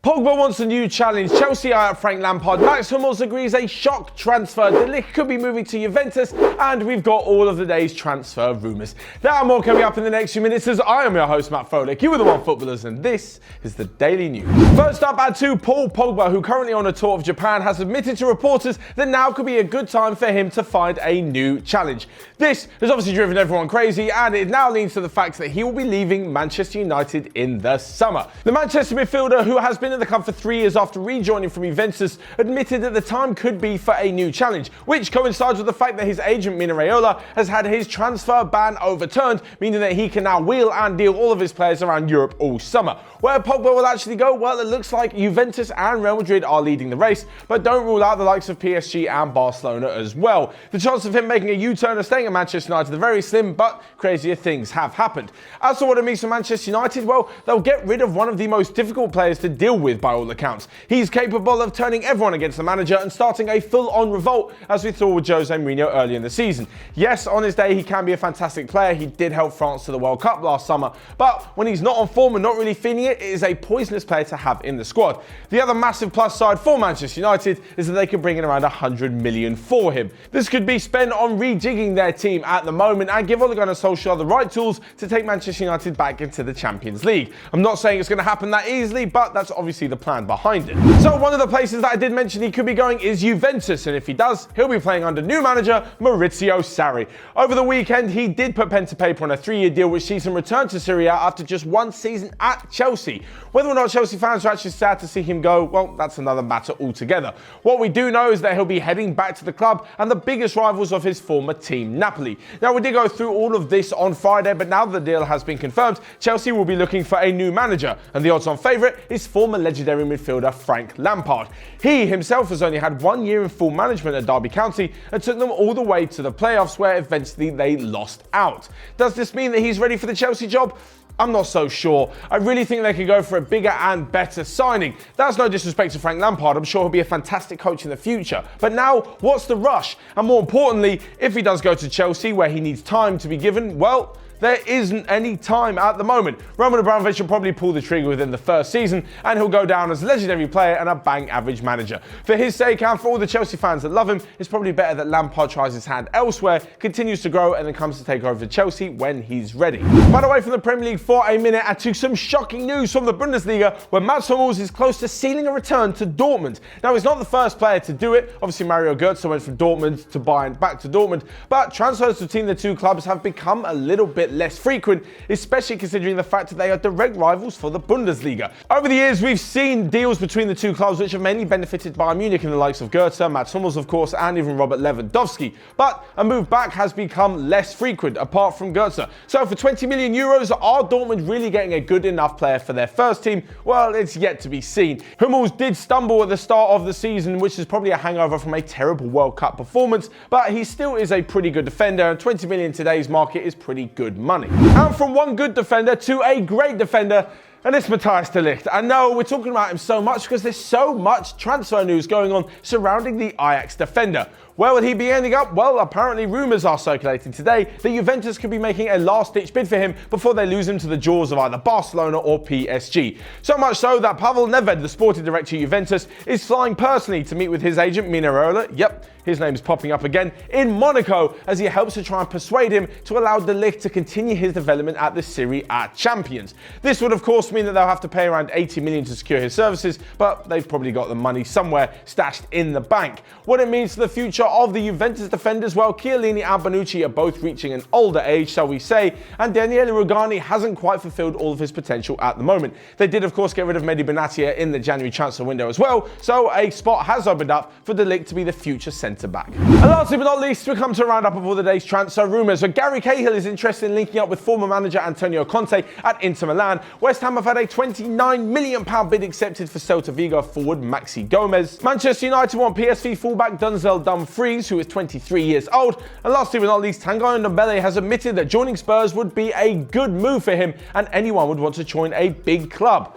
Pogba wants a new challenge. Chelsea are at Frank Lampard. Mats Hummels agrees a shock transfer. Ligt could be moving to Juventus. And we've got all of the day's transfer rumours. That and more coming up in the next few minutes as I am your host, Matt Froelich. You are the Onefootballers and this is the Daily News. First up at 2, Paul Pogba, who currently on a tour of Japan, has admitted to reporters that now could be a good time for him to find a new challenge. This has obviously driven everyone crazy, and it now leads to the fact that he will be leaving Manchester United in the summer. The Manchester midfielder, who has been in the club for 3 years after rejoining from Juventus, admitted that the time could be for a new challenge, which coincides with the fact that his agent Milan has had his transfer ban overturned, meaning that he can now wheel and deal all of his players around Europe all summer. Where Pogba will actually go, well, it looks like Juventus and Real Madrid are leading the race, but don't rule out the likes of PSG and Barcelona as well. The chance of him making a U-turn or staying at Manchester United are very slim, but crazier things have happened. As for what it means for Manchester United, well, they'll get rid of one of the most difficult players to deal with by all accounts. He's capable of turning everyone against the manager and starting a full-on revolt, as we saw with Jose Mourinho early in the season. Yes, on his day, he can be a fantastic player. He did help France to the World Cup last summer, but when he's not on form and not really feeling it, it is a poisonous player to have in the squad. The other massive plus side for Manchester United is that they could bring in around 100 million for him. This could be spent on rejigging their team at the moment and give Ole Gunnar Solskjaer the right tools to take Manchester United back into the Champions League. I'm not saying it's going to happen that easily, but that's obviously the plan behind it. So one of the places that I did mention he could be going is Juventus, and if he does, he'll be playing under new manager Maurizio Sarri. Over the weekend, he did put pen to paper on a 3-year deal which sees him return to Serie A after just one season at Chelsea. Whether or not Chelsea fans are actually sad to see him go, well, that's another matter altogether. What we do know is that he'll be heading back to the club and the biggest rivals of his former team, Napoli. Now, we did go through all of this on Friday, but now that the deal has been confirmed, Chelsea will be looking for a new manager, and the odds-on favourite is former legendary midfielder Frank Lampard. He himself has only had 1 year in full management at Derby County and took them all the way to the playoffs, where eventually they lost out. Does this mean that he's ready for the Chelsea job? I'm not so sure. I really think they could go for a bigger and better signing. That's no disrespect to Frank Lampard. I'm sure he'll be a fantastic coach in the future. But now, what's the rush? And more importantly, if he does go to Chelsea, where he needs time to be given, well, there isn't any time at the moment. Roman Abramovich will probably pull the trigger within the first season, and he'll go down as a legendary player and a bang average manager. For his sake and for all the Chelsea fans that love him, it's probably better that Lampard tries his hand elsewhere, continues to grow, and then comes to take over Chelsea when he's ready. But away from the Premier League for a minute and to some shocking news from the Bundesliga, where Mats Hummels is close to sealing a return to Dortmund. Now, he's not the first player to do it. Obviously, Mario Götze went from Dortmund to Bayern back to Dortmund, but transfers between the two clubs have become a little bit less frequent, especially considering the fact that they are direct rivals for the Bundesliga. Over the years, we've seen deals between the two clubs which have mainly benefited Bayern Munich in the likes of Götze, Mats Hummels, of course, and even Robert Lewandowski. But a move back has become less frequent, apart from Götze. So for 20 million euros, are Dortmund really getting a good enough player for their first team? Well, it's yet to be seen. Hummels did stumble at the start of the season, which is probably a hangover from a terrible World Cup performance, but he still is a pretty good defender, and 20 million in today's market is pretty good money. And from one good defender to a great defender, and it's Matthijs de Ligt. I know we're talking about him so much because there's so much transfer news going on surrounding the Ajax defender. Where will he be ending up? Well, apparently rumours are circulating today that Juventus could be making a last-ditch bid for him before they lose him to the jaws of either Barcelona or PSG. So much so that Pavel Nedved, the sporting director of Juventus, is flying personally to meet with his agent Mino. Yep, his name is popping up again, in Monaco, as he helps to try and persuade him to allow de Ligt to continue his development at the Serie A champions. This would of course mean that they'll have to pay around 80 million to secure his services, but they've probably got the money somewhere stashed in the bank. What it means for the future of the Juventus defenders, well, Chiellini and Bonucci are both reaching an older age, shall we say, and Daniele Rugani hasn't quite fulfilled all of his potential at the moment. They did of course get rid of Mehdi Benatia in the January transfer window as well, so a spot has opened up for de Ligt to be the future centre-back. And lastly but not least, we come to a roundup of all the day's transfer rumours, where Gary Cahill is interested in linking up with former manager Antonio Conte at Inter Milan. West Ham have had a £29 million bid accepted for Celta Vigo forward Maxi Gomez. Manchester United want PSV fullback Denzel Dumfries, who is 23 years old. And lastly but not least, Tanguy Ndombele has admitted that joining Spurs would be a good move for him, and anyone would want to join a big club.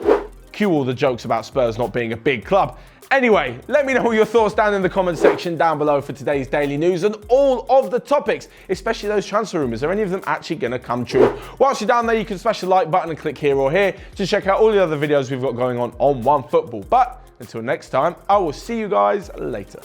Cue all the jokes about Spurs not being a big club. Anyway, let me know your thoughts down in the comment section down below for today's daily news and all of the topics, especially those transfer rumours. Are any of them actually going to come true? Whilst you're down there, you can smash the like button and click here or here to check out all the other videos we've got going on Onefootball. But until next time, I will see you guys later.